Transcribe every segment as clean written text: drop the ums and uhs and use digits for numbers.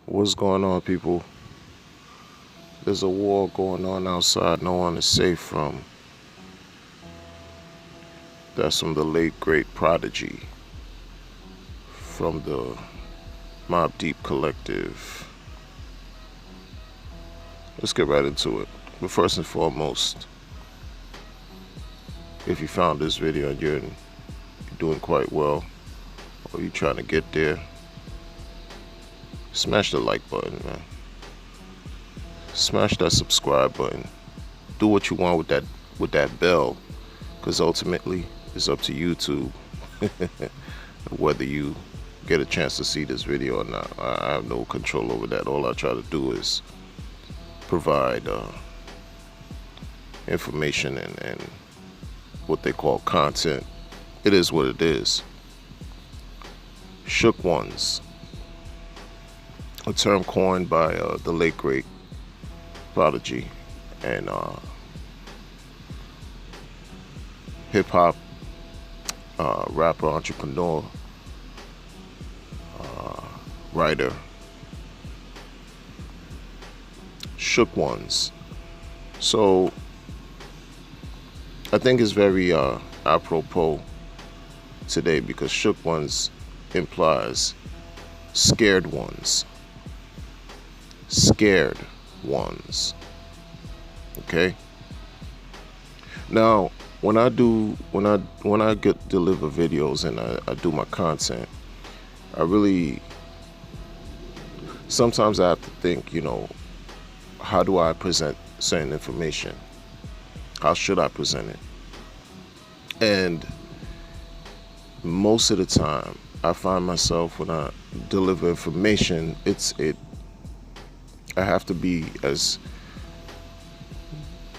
What's going on, people? There's a war going on outside no one is safe from. That's from the late great Prodigy from the Mobb Deep Collective. Let's get right into it. But first and foremost, if you found this video and you're doing quite well, or you're trying to get there, smash the like button, man. Smash that subscribe button. Do what you want with that bell, because ultimately it's up to YouTube whether you get a chance to see this video or not. I have no control over that. All I try to do is provide information and what they call content. It is what it is. Shook ones, a term coined by the late great Prodigy and hip-hop rapper, entrepreneur, writer. Shook ones. So I think it's very apropos today, because shook ones implies scared ones. Scared ones. Okay? Now, when I get deliver videos and I do my content, I really sometimes I have to think, how do I present certain information? How should I present it? And most of the time, I find myself, when I deliver information, I have to be as,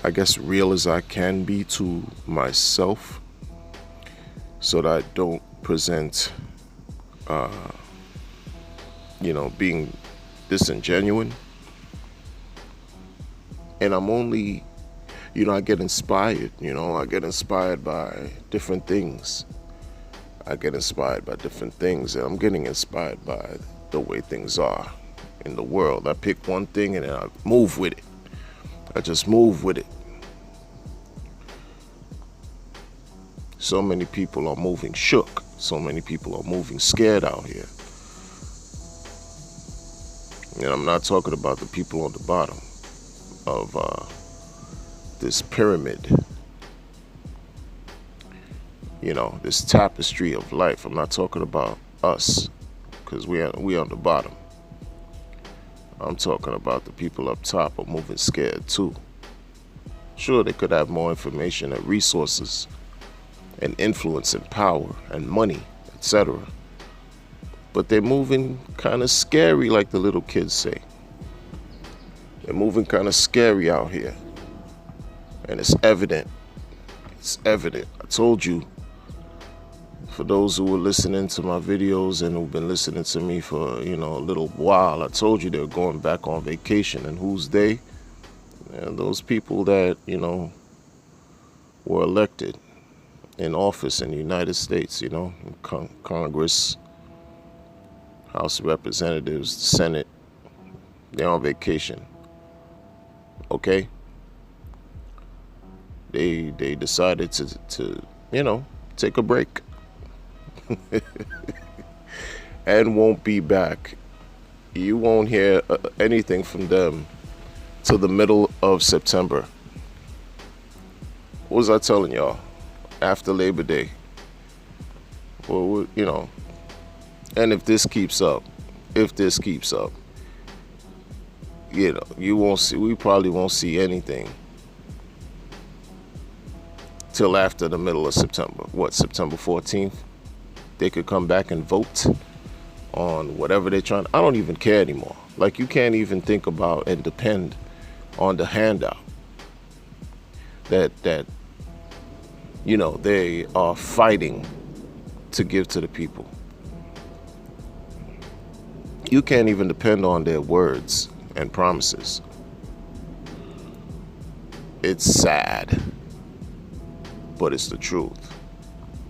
I guess, real as I can be to myself, so that I don't present, being disingenuous. And I'm only, I get inspired, I get inspired by different things. And I'm getting inspired by the way things are in the world. I pick one thing and then I move with it. I just move with it. So many people are moving shook. So many people are moving scared out here. And I'm not talking about the people on the bottom of this pyramid, this tapestry of life. I'm not talking about us, because we on the bottom. I'm talking about the people up top are moving scared too. Sure, they could have more information and resources and influence and power and money, etc. But they're moving kind of scary, like the little kids say. They're moving kind of scary out here. And it's evident. I told you, for those who were listening to my videos and who've been listening to me for, a little while, I told you they're going back on vacation. And who's they? And those people that, were elected in office in the United States, Congress, House of Representatives, Senate. They're on vacation. Okay? They decided to take a break. And won't be back. You won't hear anything from them till the middle of September. What was I telling y'all? After Labor Day. Well, and if this keeps up, we probably won't see anything till after the middle of September. What, September 14th? They could come back and vote on whatever they're trying. I don't even care anymore. Like, you can't even think about and depend on the handout that they are fighting to give to the people. You can't even depend on their words and promises. It's sad, but it's the truth.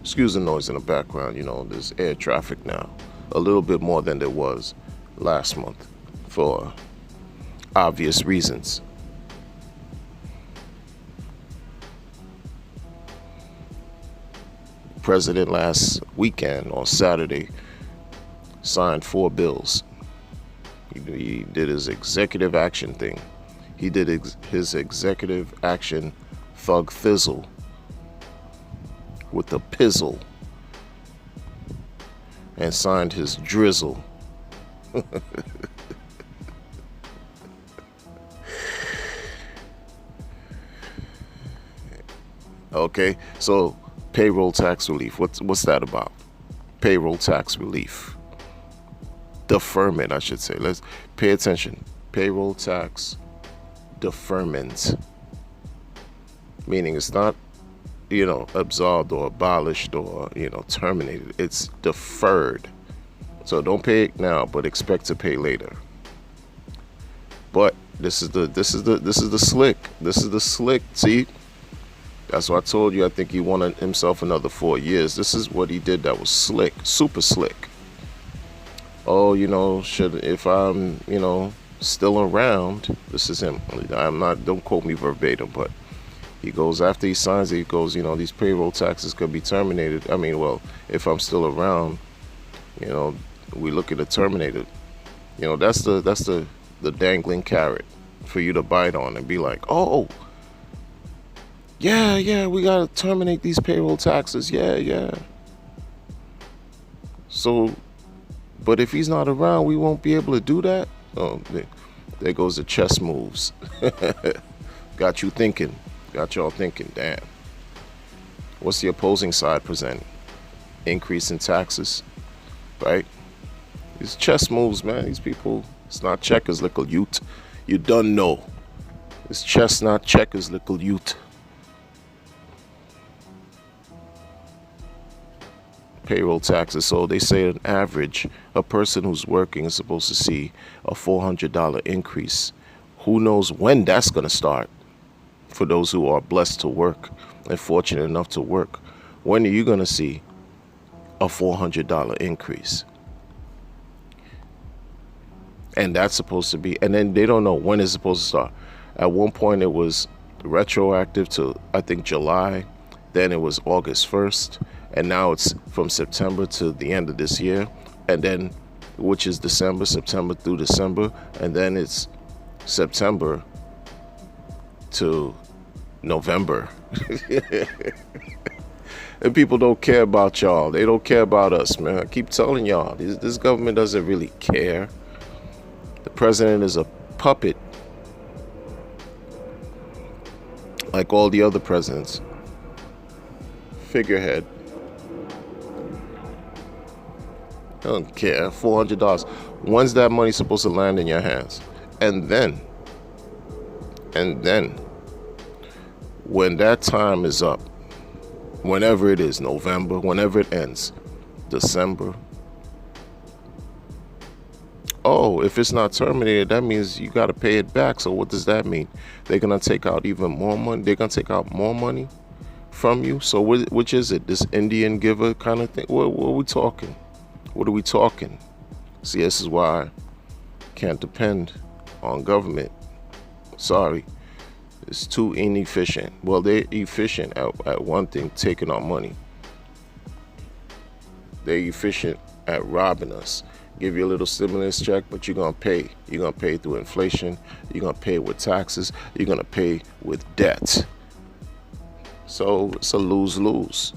Excuse the noise in the background. There's air traffic now, a little bit more than there was last month. for obvious reasons. President last weekend on Saturday signed 4 bills. He did his executive action thing. He did his executive action thug thizzle with the pizzle and signed his drizzle. Okay, so payroll tax relief. What's that about? Payroll tax relief. Deferment, I should say. Let's pay attention. Payroll tax deferment. Meaning it's not, absolved or abolished or, terminated. It's deferred. So don't pay it now, but expect to pay later. But this is the slick. This is the slick. See? That's what I told you. I think he wanted himself another 4 years. This is what he did that was slick, super slick. Oh, if I'm, still around, this is him. Don't quote me verbatim, but he goes, after he signs it, he goes, these payroll taxes could be terminated. I mean, well, if I'm still around, we looking to terminate it. That's the dangling carrot for you to bite on and be like, oh, yeah, we gotta terminate these payroll taxes. Yeah. So, but if he's not around, we won't be able to do that. Oh, there goes the chess moves. Got y'all thinking. Damn. What's the opposing side presenting? Increase in taxes, right? These chess moves, man. These people, it's not checkers, little youth. You done know. It's chess, not checkers, little youth. Payroll taxes. So they say on average, a person who's working is supposed to see a $400 increase. Who knows when that's going to start? For those who are blessed to work and fortunate enough to work, when are you going to see a $400 increase? And that's supposed to be, and then they don't know when it's supposed to start. At one point it was retroactive to, I think, July. Then it was August 1st. And now it's from September to the end of this year. And then, which is September through December. And then it's September to November. And people don't care about y'all. They don't care about us, man. I keep telling y'all, this government doesn't really care. The president is a puppet, like all the other presidents. Figurehead. I don't care. $400. When's that money supposed to land in your hands? And then, when that time is up, whenever it is, November, whenever it ends, December. Oh, if it's not terminated, that means you got to pay it back. So what does that mean? They're going to take out even more money? They're going to take out more money from you? So which is it? This Indian giver kind of thing? What are we talking? What are we talking? See, this is why I can't depend on government. Sorry. It's too inefficient. Well, they're efficient at one thing, taking our money. They're efficient at robbing us. Give you a little stimulus check, but you're going to pay. You're going to pay through inflation. You're going to pay with taxes. You're going to pay with debt. So it's a lose-lose.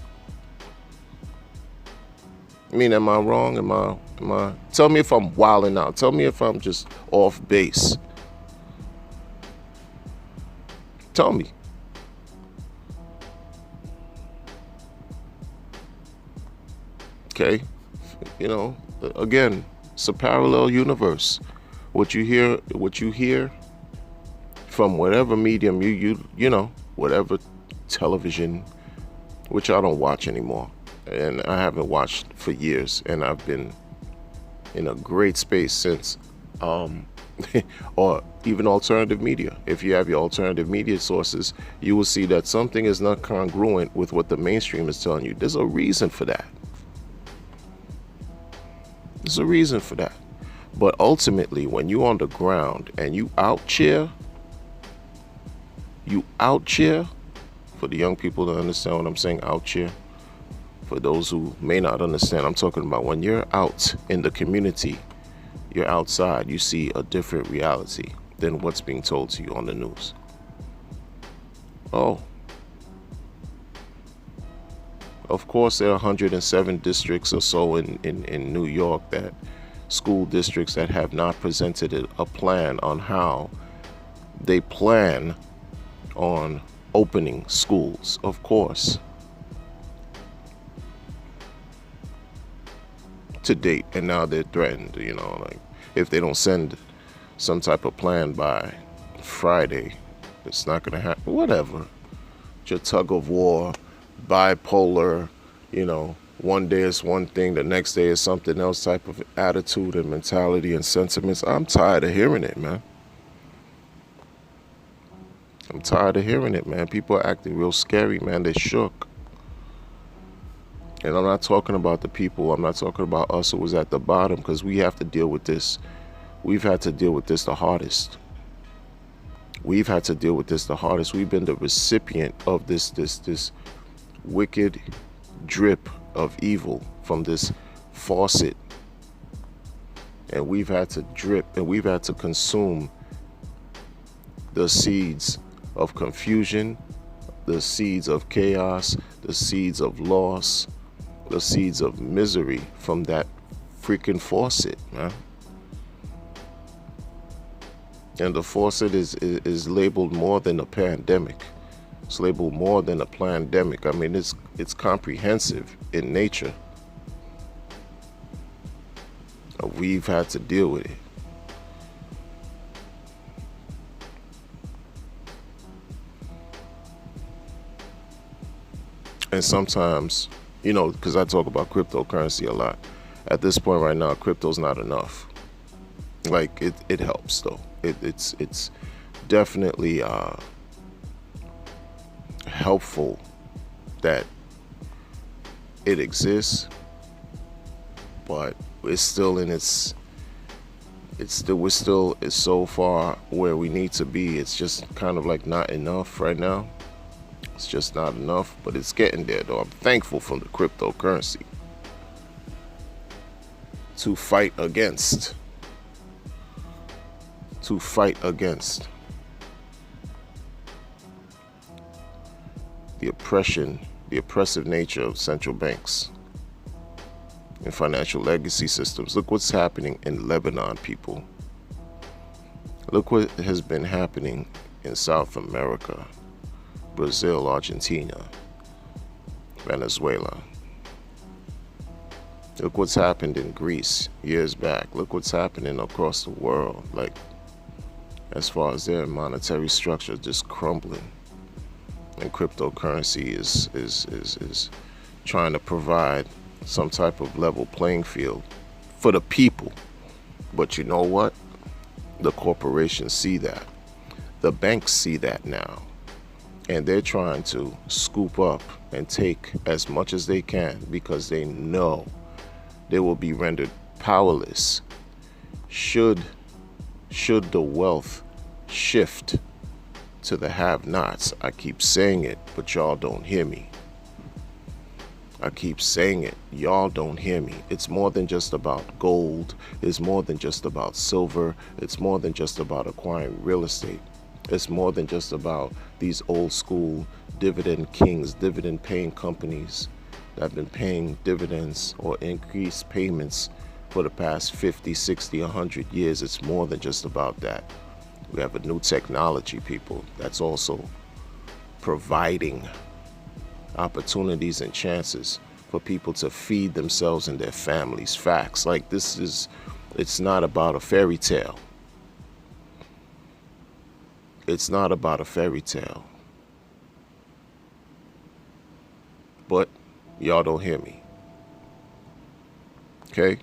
I mean, am I wrong? Am I? Tell me if I'm wilding out. Tell me if I'm just off base. Tell me. Okay. Again, it's a parallel universe. What you hear from whatever medium whatever television, which I don't watch anymore. And I haven't watched for years, and I've been in a great space since, or even alternative media. If you have your alternative media sources, you will see that something is not congruent with what the mainstream is telling you. There's a reason for that. There's a reason for that. But ultimately, when you on the ground and you out cheer, for the young people to understand what I'm saying, out cheer. For those who may not understand, I'm talking about when you're out in the community, you're outside, you see a different reality than what's being told to you on the news. Oh, of course, there are 107 districts or so in New York, that school districts that have not presented a plan on how they plan on opening schools, of course, to date. And now they're threatened, like if they don't send some type of plan by Friday, it's not going to happen. Whatever. It's your tug of war, bipolar, one day is one thing, the next day is something else type of attitude and mentality and sentiments. I'm tired of hearing it, man. I'm tired of hearing it, man. People are acting real scary, man. They're shook. And I'm not talking about the people. I'm not talking about us who was at the bottom, because we have to deal with this. We've had to deal with this the hardest. We've had to deal with this the hardest. We've been the recipient of this wicked drip of evil from this faucet. And we've had to drip, and we've had to consume the seeds of confusion, the seeds of chaos, the seeds of loss, the seeds of misery from that freaking faucet, man. And the faucet is labeled more than a pandemic. It's labeled more than a pandemic. I mean, it's comprehensive in nature. We've had to deal with it. And sometimes, because I talk about cryptocurrency a lot, at this point right now, crypto's not enough. Like, it helps, though. It's definitely helpful that it exists, but it's still in we're still so far where we need to be. It's just kind of like not enough right now. It's just not enough, but it's getting there, though. I'm thankful for the cryptocurrency to fight against the oppressive nature of central banks and financial legacy systems. Look what's happening in Lebanon, people. Look what has been happening in South America, Brazil, Argentina, Venezuela. Look what's happened in Greece years back. Look what's happening across the world, like as far as their monetary structure just crumbling. And cryptocurrency is trying to provide some type of level playing field for the people. But you know what? The corporations see that. The banks see that now. And they're trying to scoop up and take as much as they can, because they know they will be rendered powerless should the wealth shift to the have-nots. I keep saying it, but y'all don't hear me. I keep saying it. Y'all don't hear me. It's more than just about gold. It's more than just about silver. It's more than just about acquiring real estate. It's more than just about these old school dividend kings, dividend paying companies that have been paying dividends or increased payments for the past 50, 60, 100 years. It's more than just about that. We have a new technology, people, that's also providing opportunities and chances for people to feed themselves and their families. Facts. Like, it's not about a fairy tale. It's not about a fairy tale. But y'all don't hear me. Okay?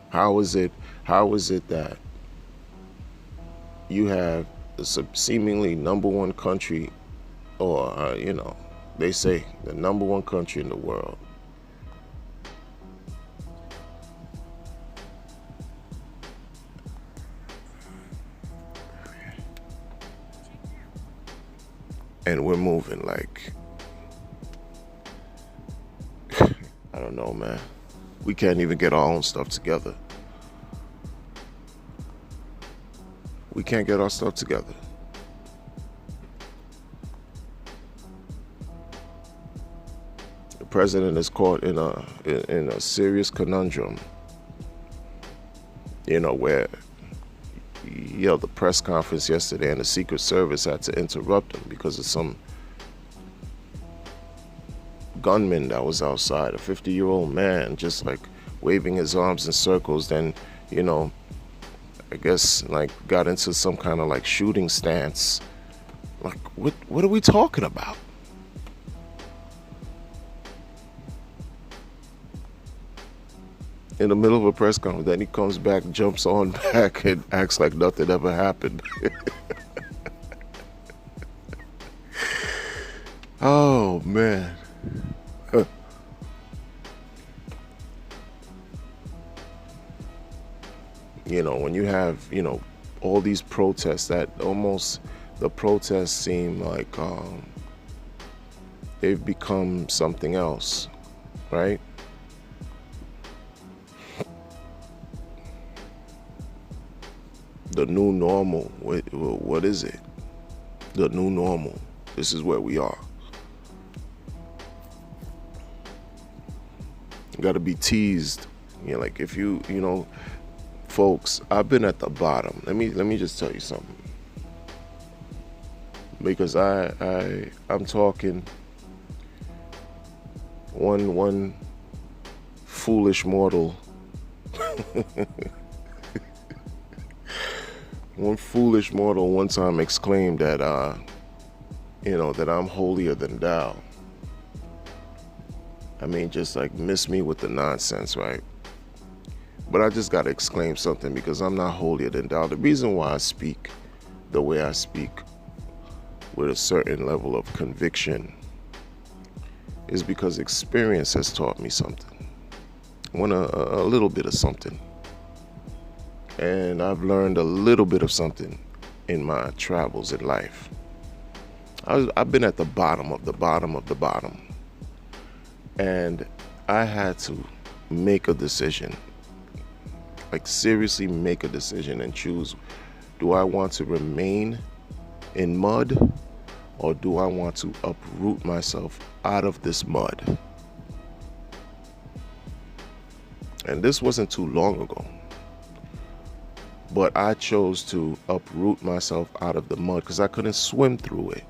How is it that you have the seemingly number one country, or they say the number one country in the world, And we're moving like, I don't know, man. We can't even get our own stuff together. We can't get our stuff together. The president is caught in a serious conundrum. Where he held a press conference yesterday and the Secret Service had to interrupt him because of some gunman that was outside, a 50-year-old man, just like waving his arms in circles. Then, I guess like got into some kind of like shooting stance. Like, what are we talking about? In the middle of a press conference, then he comes back, jumps on back, and acts like nothing ever happened. Oh, man. When you have, all these protests, that almost the protests seem like they've become something else, right? The new normal. What is it? The new normal. This is where we are. You got to be teased. Like if folks, I've been at the bottom. Let me just tell you something. Because I'm talking one foolish mortal. One foolish mortal one time exclaimed that that I'm holier than thou. I mean, just like miss me with the nonsense, right? But I just gotta exclaim something, because I'm not holier than thou. The reason why I speak the way I speak with a certain level of conviction is because experience has taught me something. A little bit of something. And I've learned a little bit of something in my travels in life. I've been at the bottom of the bottom of the bottom. And I had to make a decision. Like seriously make a decision and choose. Do I want to remain in mud, or do I want to uproot myself out of this mud? And this wasn't too long ago. But I chose to uproot myself out of the mud because I couldn't swim through it.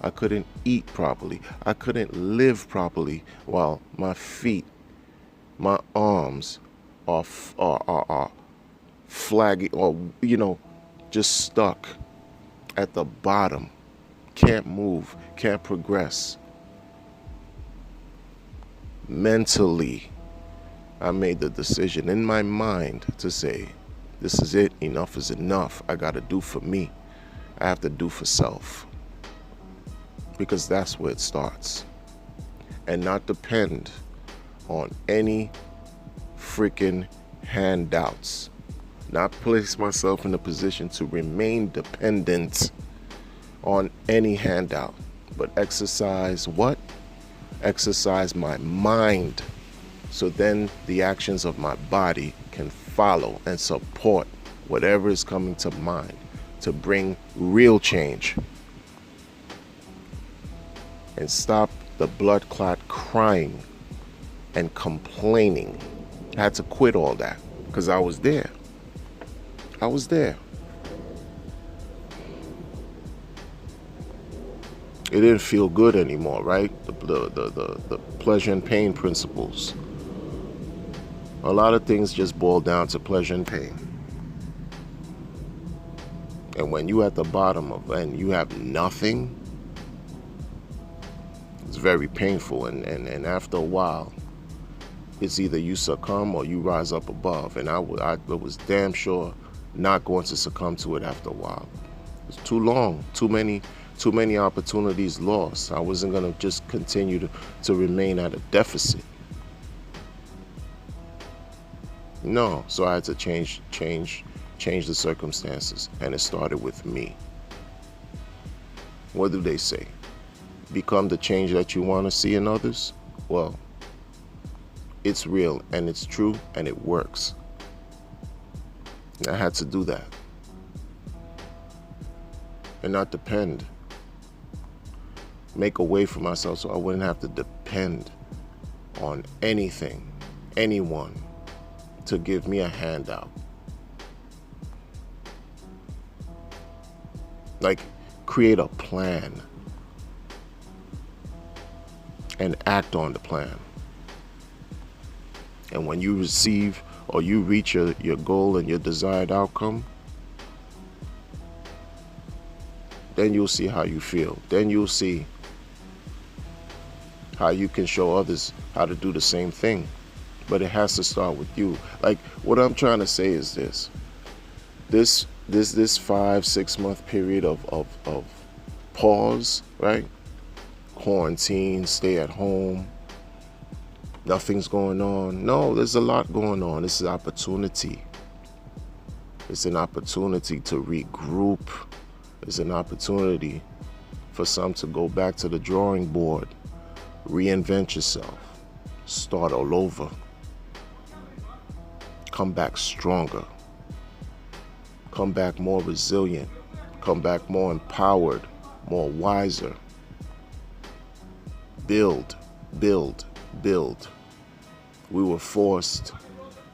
I couldn't eat properly. I couldn't live properly while my feet, my arms are flagging, or just stuck at the bottom. Can't move, can't progress. Mentally, I made the decision in my mind to say, this is it. Enough is enough. I got to do for me. I have to do for self. Because that's where it starts. And not depend on any freaking handouts. Not place myself in a position to remain dependent on any handout. But exercise what? Exercise my mind. So then the actions of my body can follow and support whatever is coming to mind to bring real change. And stop the blood clot crying and complaining. I had to quit all that because I was there. I was there. It didn't feel good anymore, right? The pleasure and pain principles. A lot of things just boil down to pleasure and pain. And when you're at the bottom of and you have nothing, it's very painful. And after a while, it's either you succumb or you rise up above. And I was damn sure not going to succumb to it after a while. It's too long, too many opportunities lost. I wasn't going to just continue to remain at a deficit. No, so I had to change the circumstances, and it started with me. What do they say? become the change that you want to see in others, well, it's real and it's true and it works. And I had to do that and not depend. Make a way for myself so I wouldn't have to depend on anything, anyone to give me a handout. Like, create a plan and act on the plan. And when you receive or you reach your goal and your desired outcome, then you'll see how you feel. Then you'll see how you can show others how to do the same thing. But it has to start with you. Like, what I'm trying to say is this 5-6 month period of pause, right? Quarantine, stay at home, nothing's going on. No, there's a lot going on. This is opportunity. It's an opportunity to regroup. It's an opportunity for some to go back to the drawing board, reinvent yourself, start all over, come back stronger, come back more resilient, come back more empowered, more wiser. Build, build, build. We were forced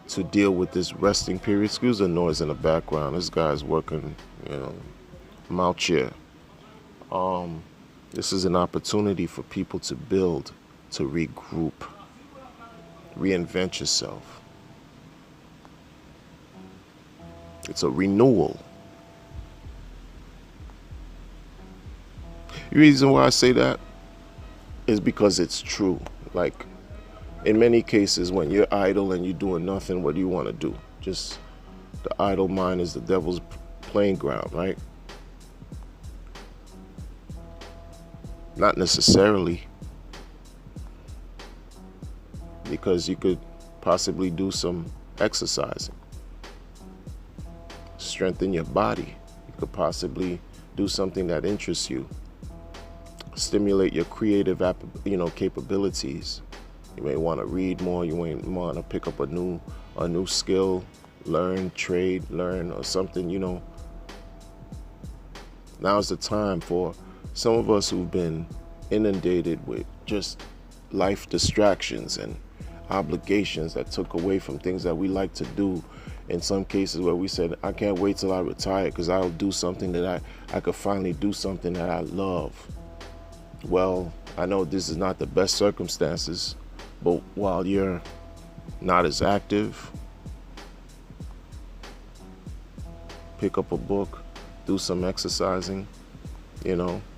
to deal with this resting period. Excuse the noise in the background. This guy's working, I'm out here. This is an opportunity for people to build, to regroup, reinvent yourself. It's a renewal. The reason why I say that is because it's true. Like, in many cases, when you're idle and you're doing nothing, what do you want to do? Just, the idle mind is the devil's playing ground, right? Not necessarily, because you could possibly do some exercising, strengthen your body. You could possibly do something that interests you, stimulate your creative capabilities. You may want to read more. You may want to pick up a new skill, learn, or something. Now's the time for some of us who've been inundated with just life distractions and obligations that took away from things that we like to do. In some cases where we said, I can't wait till I retire because I'll do something that I could finally do something that I love. Well, I know this is not the best circumstances, but while you're not as active, pick up a book, do some exercising,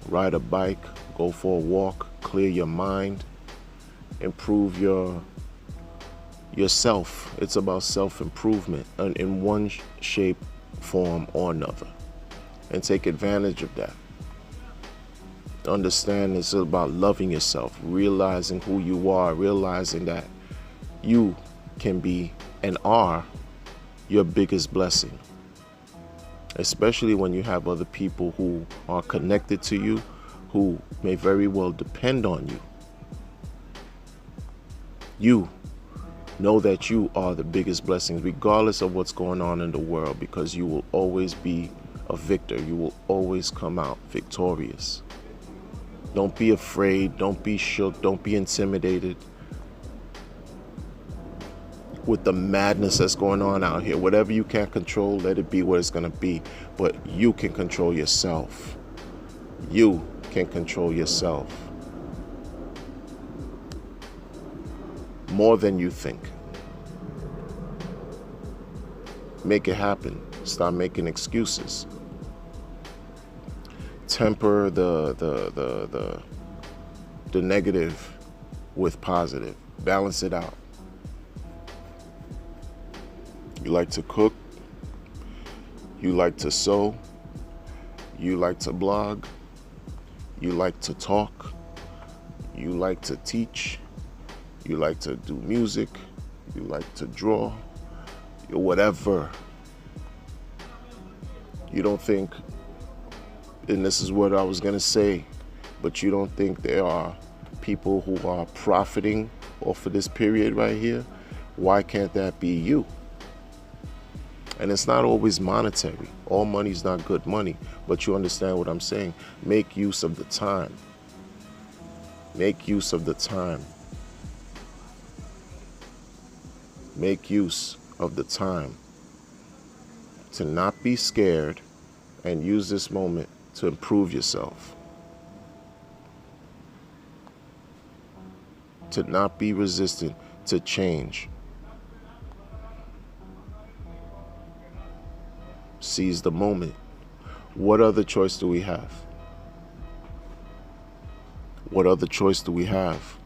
ride a bike, go for a walk, clear your mind, improve yourself. It's about self-improvement in one shape, form, or another. And take advantage of that. Understand it's about loving yourself, realizing who you are, realizing that you can be and are your biggest blessing. Especially when you have other people who are connected to you, who may very well depend on you. You know that you are the biggest blessing, regardless of what's going on in the world, because you will always be a victor. You will always come out victorious. Don't be afraid. Don't be shook. Don't be intimidated with the madness that's going on out here. Whatever you can't control, let it be what it's going to be. But you can control yourself. You can control yourself more than you think. Make it happen. Stop making excuses. Temper the negative with positive. Balance it out. You like to cook. You like to sew. You like to blog. You like to talk. You like to teach. You like to do music. You like to draw. Whatever. You don't think, and this is what I was going to say, But you don't think there are people who are profiting off of this period right here? Why can't that be you? And it's not always monetary. All money is not good money, but you understand what I'm saying. Make use of the time. Make use of the time. Make use of the time to not be scared and use this moment to improve yourself. To not be resistant to change. Seize the moment. What other choice do we have? What other choice do we have?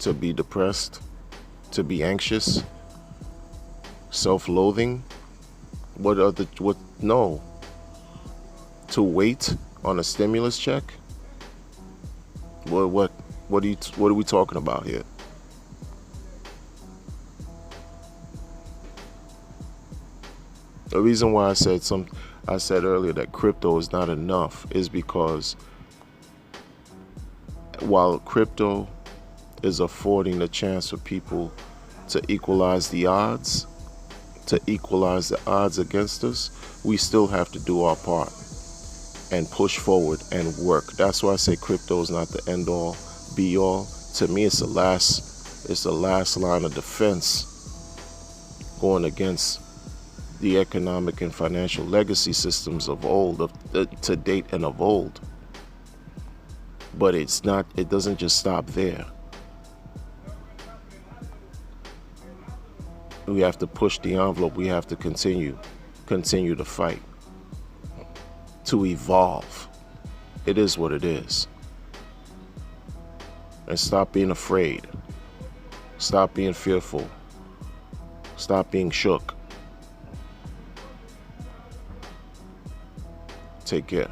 To be depressed? To be anxious? Self-loathing? No. To wait on a stimulus check? What are we talking about here? The reason why I said earlier that crypto is not enough is because while crypto is affording the chance for people to equalize the odds against us, we still have to do our part and push forward and work. That's why I say crypto is not the end all be all. To me, it's the last line of defense going against the economic and financial legacy systems of old, to date and of old. But it doesn't just stop there. We have to push the envelope. We have to continue to fight, to evolve. It is what it is. And stop being afraid. Stop being fearful. Stop being shook. Take care.